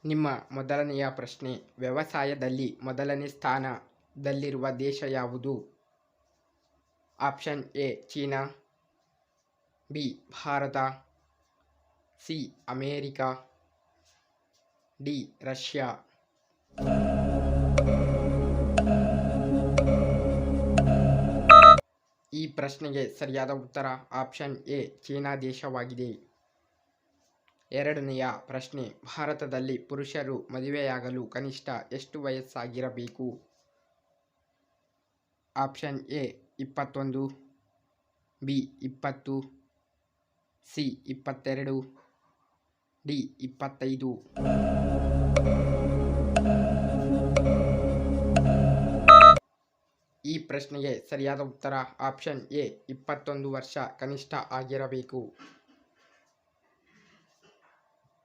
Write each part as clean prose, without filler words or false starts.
ನಿಮ್ಮ ಮೊದಲನೆಯ ಪ್ರಶ್ನೆ, ವ್ಯವಸಾಯದಲ್ಲಿ ಮೊದಲನೇ ಸ್ಥಾನದಲ್ಲಿರುವ ದೇಶ ಯಾವುದು? Option A China, B Bharat, C America, D Russia. ಈ ಪ್ರಶ್ನೆಗೆ ಸರಿಯಾದ ಉತ್ತರ ಆಪ್ಷನ್ ಎ ಚೀನಾ ದೇಶವಾಗಿದೆ. ಎರಡನೆಯ ಪ್ರಶ್ನೆ, ಭಾರತದಲ್ಲಿ ಪುರುಷರು ಮದುವೆಯಾಗಲು ಕನಿಷ್ಠ ಎಷ್ಟು ವಯಸ್ಸಾಗಿರಬೇಕು? Option A 21, B 20, C 22, D 25. ಈ ಪ್ರಶ್ನೆಗೆ ಸರಿಯಾದ ಉತ್ತರ ಆಪ್ಷನ್ ಎ 21 ವರ್ಷ ಕನಿಷ್ಠ ಆಗಿರಬೇಕು.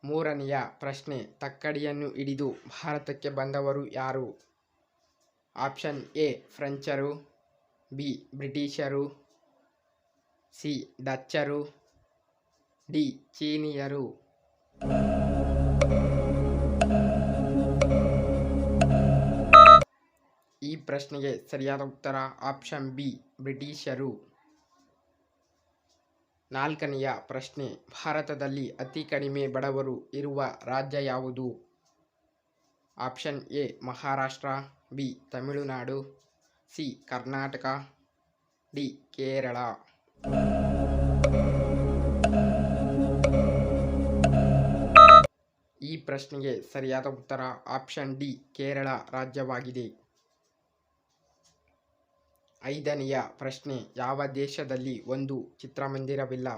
ಮೂರನೆಯ ಪ್ರಶ್ನೆ, ತಕ್ಕಡಿಯನ್ನು ಹಿಡಿದು ಭಾರತಕ್ಕೆ ಬಂದವರು ಯಾರು? ಆಪ್ಷನ್ ಎ ಫ್ರೆಂಚರು, ಬಿ ಬ್ರಿಟಿಷರು, ಸಿ ಡಚ್ಚರು, ಡಿ ಚೀನಿಯರು. ಈ ಪ್ರಶ್ನೆಗೆ ಸರಿಯಾದ ಉತ್ತರ ಆಪ್ಷನ್ ಬಿ ಬ್ರಿಟಿಷರು. ನಾಲ್ಕನೆಯ ಪ್ರಶ್ನೆ, ಭಾರತದಲ್ಲಿ ಅತಿ ಕಡಿಮೆ ಬಡವರು ಇರುವ ರಾಜ್ಯ ಯಾವುದು? Option A Maharashtra, B Tamil Nadu, C Karnataka, D Kerala. ಈ ಪ್ರಶ್ನೆಗೆ ಸರಿಯಾದ ಉತ್ತರ ಆಪ್ಷನ್ ಡಿ ಕೇರಳ ರಾಜ್ಯವಾಗಿದೆ. ಐದನೆಯ ಪ್ರಶ್ನೆ, ಯಾವ ದೇಶದಲ್ಲಿ ಒಂದು ಚಿತ್ರಮಂದಿರವಿಲ್ಲ?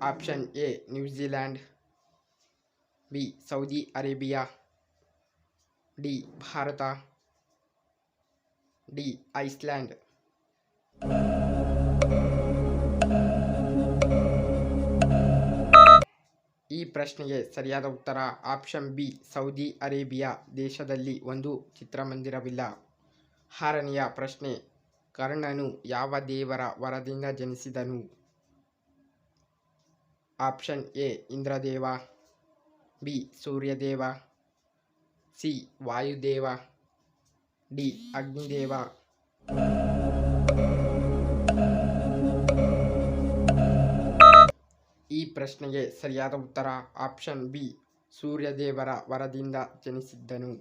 Option A New Zealand, B Saudi Arabia, D ಭಾರತ, ಡಿ ಐಸ್ಲ್ಯಾಂಡ್. ಈ ಪ್ರಶ್ನೆಗೆ ಸರಿಯಾದ ಉತ್ತರ ಆಪ್ಷನ್ ಬಿ ಸೌದಿ ಅರೇಬಿಯಾ ದೇಶದಲ್ಲಿ ಒಂದು ಚಿತ್ರಮಂದಿರವಿಲ್ಲ. ಆರನೆಯ ಪ್ರಶ್ನೆ, ಕರ್ಣನು ಯಾವ ದೇವರ ವರದಿಂದ ಜನಿಸಿದನು? Option A Indradev, B Suryadev, C Vayudev, D Agnidev. ಈ ಪ್ರಶ್ನೆಗೆ ಸರಿಯಾದ ಉತ್ತರ ಆಪ್ಷನ್ ಬಿ ಸೂರ್ಯದೇವರ ವರದಿಂದ ಜನಿಸಿದ್ದನು.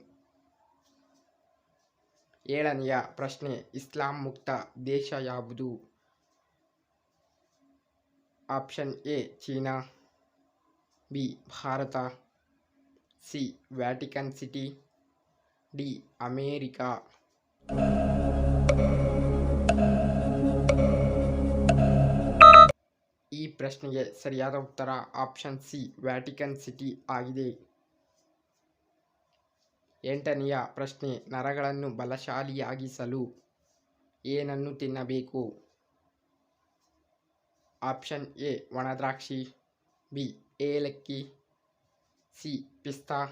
ಏಳನೆಯ ಪ್ರಶ್ನೆ, ಇಸ್ಲಾಂ ಮುಕ್ತ ದೇಶ ಯಾವುದು? Option A China, B Bharat, C Vatican city, D America. ಈ ಪ್ರಶ್ನೆಗೆ ಸರಿಯಾದ ಉತ್ತರ ಆಪ್ಷನ್ ಸಿ ವ್ಯಾಟಿಕನ್ ಸಿಟಿ ಆಗಿದೆ. ಎಂಟನೆಯ ಪ್ರಶ್ನೆ, ನರಗಳನ್ನು ಬಲಶಾಲಿಯಾಗಿಸಲು ಏನನ್ನು ತಿನ್ನಬೇಕು? ಆಪ್ಷನ್ ಎ ಒಣದ್ರಾಕ್ಷಿ, ಬಿ ಏಲಕ್ಕಿ, ಸಿ ಪಿಸ್ತಾ,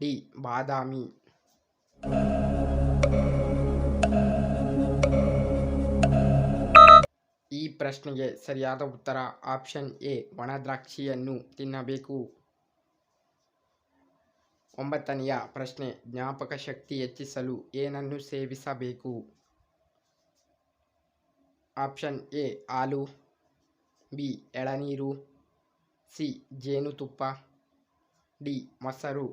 ಡಿ ಬಾದಾಮಿ. ಈ ಪ್ರಶ್ನೆಗೆ ಸರಿಯಾದ ಉತ್ತರ ಆಪ್ಷನ್ ಎ ಒಣದ್ರಾಕ್ಷಿಯನ್ನು ತಿನ್ನಬೇಕು. ಒಂಬತ್ತನೆಯ ಪ್ರಶ್ನೆ, ಜ್ಞಾಪಕ ಶಕ್ತಿ ಹೆಚ್ಚಿಸಲು ಏನನ್ನು ಸೇವಿಸಬೇಕು? ಆಪ್ಷನ್ ಎ ಹಾಲು, ಬಿ ಎಳನೀರು, ಸಿ ಜೇನುತುಪ್ಪ, ಡಿ ಮೊಸರು.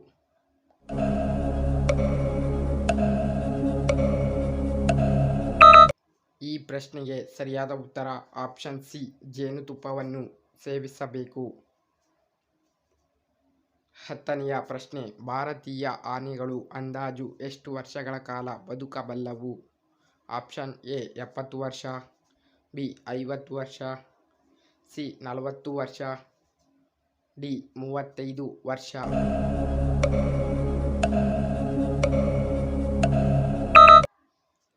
ಈ ಪ್ರಶ್ನೆಗೆ ಸರಿಯಾದ ಉತ್ತರ ಆಪ್ಷನ್ ಸಿ ಜೇನುತುಪ್ಪವನ್ನು ಸೇವಿಸಬೇಕು. ಹತ್ತನೆಯ ಪ್ರಶ್ನೆ, ಭಾರತೀಯ ಆನೆಗಳು ಅಂದಾಜು ಎಷ್ಟು ವರ್ಷಗಳ ಕಾಲ ಬದುಕಬಲ್ಲವು? ಆಪ್ಷನ್ ಎ 70 ವರ್ಷ, ಬಿ 50 ವರ್ಷ, ಸಿ 40 ವರ್ಷ, ಡಿ 35 ವರ್ಷ.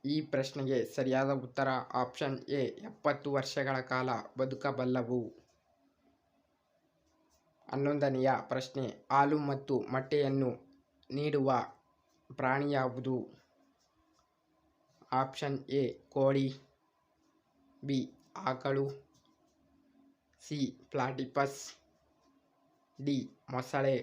ಈ ಪ್ರಶ್ನೆಗೆ ಸರಿಯಾದ ಉತ್ತರ ಆಪ್ಷನ್ ಎ 70 ವರ್ಷಗಳ ಕಾಲ ಬದುಕಬಲ್ಲವು. 11ನೆಯ ಪ್ರಶ್ನೆ, ಹಾಲು ಮತ್ತು ಮೊಟ್ಟೆಯನ್ನು ನೀಡುವ ಪ್ರಾಣಿ ಯಾವುದು? ಆಪ್ಷನ್ ಎ ಕೋಳಿ, ಬಿ ಆಕಳು, ಸಿ ಪ್ಲಾಟಿಪಸ್, ಡಿ ಮೊಸಳೆ.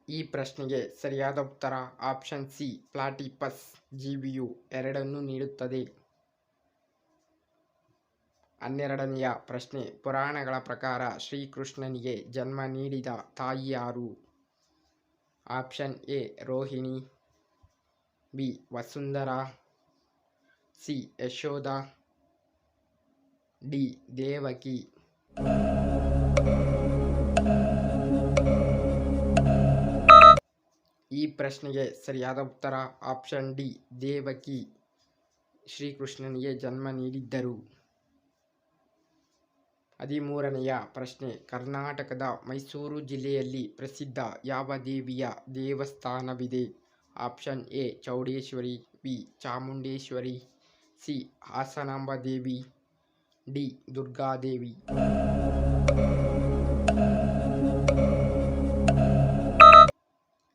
ಈ ಪ್ರಶ್ನೆಗೆ ಸರಿಯಾದ ಉತ್ತರ ಆಪ್ಷನ್ ಸಿ ಪ್ಲಾಟಿಪಸ್ ಜೀವಿಯು ಎರಡನ್ನೂ ನೀಡುತ್ತದೆ. 12ನೆಯ ಪ್ರಶ್ನೆ, ಪುರಾಣಗಳ ಪ್ರಕಾರ ಶ್ರೀಕೃಷ್ಣನಿಗೆ ಜನ್ಮ ನೀಡಿದ ತಾಯಿ ಯಾರು? Option A Rohini, B Vasundhara, C Yashoda, D Devaki. ಈ ಪ್ರಶ್ನೆಗೆ ಸರಿಯಾದ ಉತ್ತರ ಆಪ್ಷನ್ ಡಿ ದೇವಕಿ ಶ್ರೀಕೃಷ್ಣನಿಗೆ ಜನ್ಮ ನೀಡಿದ್ದರು. 13ನೆಯ ಪ್ರಶ್ನೆ, ಕರ್ನಾಟಕದ ಮೈಸೂರು ಜಿಲ್ಲೆಯಲ್ಲಿ ಪ್ರಸಿದ್ಧ ಯಾವ ದೇವಿಯ ದೇವಸ್ಥಾನವಿದೆ? Option A Chowdeshwari, B Chamundeshwari, C Hasanamba Devi, D Durgadevi.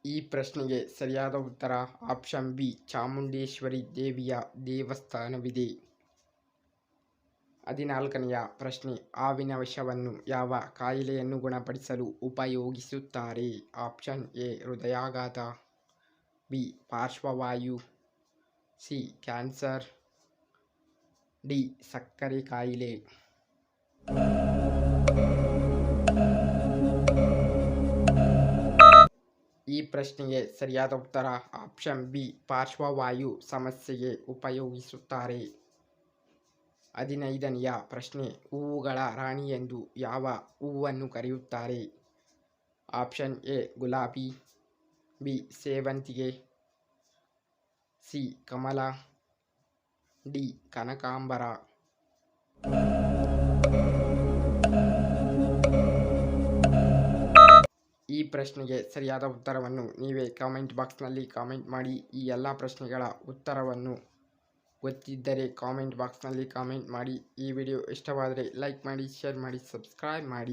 ಈ ಪ್ರಶ್ನೆಗೆ ಸರಿಯಾದ ಉತ್ತರ ಆಪ್ಷನ್ ಬಿ ಚಾಮುಂಡೇಶ್ವರಿ ದೇವಿಯ ದೇವಸ್ಥಾನವಿದೆ. 14ನೆಯ ಪ್ರಶ್ನೆ, ಹಾವಿನ ವಿಷವನ್ನು ಯಾವ ಕಾಯಿಲೆಯನ್ನು ಗುಣಪಡಿಸಲು ಉಪಯೋಗಿಸುತ್ತಾರೆ? ಆಪ್ಷನ್ ಎ ಹೃದಯಾಘಾತ, ಬಿ ಪಾರ್ಶ್ವವಾಯು, ಸಿ ಕ್ಯಾನ್ಸರ್, ಡಿ ಸಕ್ಕರೆ ಕಾಯಿಲೆ. ಈ ಪ್ರಶ್ನೆಗೆ ಸರಿಯಾದ ಉತ್ತರ ಆಪ್ಷನ್ ಬಿ ಪಾರ್ಶ್ವವಾಯು ಸಮಸ್ಯೆಗೆ ಉಪಯೋಗಿಸುತ್ತಾರೆ. 15ನೆಯ ಪ್ರಶ್ನೆ, ಹೂವುಗಳ ರಾಣಿ ಎಂದು ಯಾವ ಹೂವನ್ನು ಕರೆಯುತ್ತಾರೆ? ಆಪ್ಷನ್ ಎ ಗುಲಾಬಿ, ಬಿ ಸೇವಂತಿಗೆ, ಸಿ ಕಮಲ, ಡಿ ಕನಕಾಂಬರ. ಈ ಪ್ರಶ್ನೆಗೆ ಸರಿಯಾದ ಉತ್ತರವನ್ನು ನೀವೇ ಕಾಮೆಂಟ್ ಬಾಕ್ಸ್ನಲ್ಲಿ ಕಾಮೆಂಟ್ ಮಾಡಿ. ಈ ಎಲ್ಲ ಪ್ರಶ್ನೆಗಳ ಉತ್ತರವನ್ನು ಗೊತ್ತಿದ್ದರೆ ಕಾಮೆಂಟ್ ಬಾಕ್ಸ್ನಲ್ಲಿ ಕಾಮೆಂಟ್ ಮಾಡಿ. ಈ ವಿಡಿಯೋ ಇಷ್ಟವಾದರೆ ಲೈಕ್ ಮಾಡಿ, ಶೇರ್ ಮಾಡಿ, ಸಬ್ಸ್ಕ್ರೈಬ್ ಮಾಡಿ.